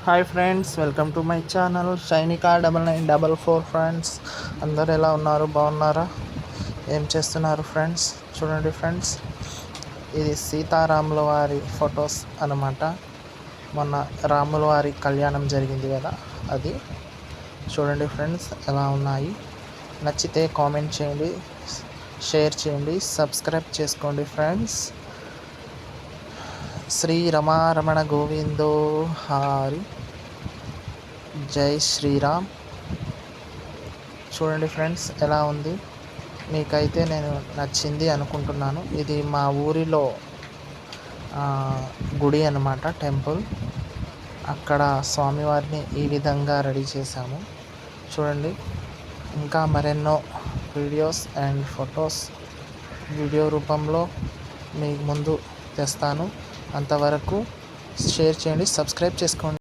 Hi friends, welcome to my channel Shainika 9944 friends. అందరు ఎలా ఉన్నారు? బాగున్నారా? ఏం చేస్తున్నారు ఫ్రెండ్స్? చూడండి ఫ్రెండ్స్, ఇది సీతారాముల వారి ఫొటోస్ అన్నమాట. మొన్న రాముల వారి కళ్యాణం జరిగింది కదా, అది చూడండి ఫ్రెండ్స్ ఎలా ఉన్నాయి. నచ్చితే కామెంట్ చేయండి, షేర్ చేయండి, సబ్స్క్రైబ్ చేసుకోండి ఫ్రెండ్స్. శ్రీ రమారమణ గోవిందో హారి, జై శ్రీరామ్. చూడండి ఫ్రెండ్స్ ఎలా ఉంది. మీకైతే నేను నచ్చింది అనుకుంటున్నాను. ఇది మా ఊరిలో గుడి అన్నమాట, టెంపుల్. అక్కడ స్వామివారిని ఈ విధంగా రెడీ చేశాము. చూడండి, ఇంకా మరెన్నో వీడియోస్ అండ్ ఫొటోస్ వీడియో రూపంలో మీ ముందు తెస్తాను. అంతవరకు షేర్ చేయండి, సబ్స్క్రైబ్ చేసుకోండి.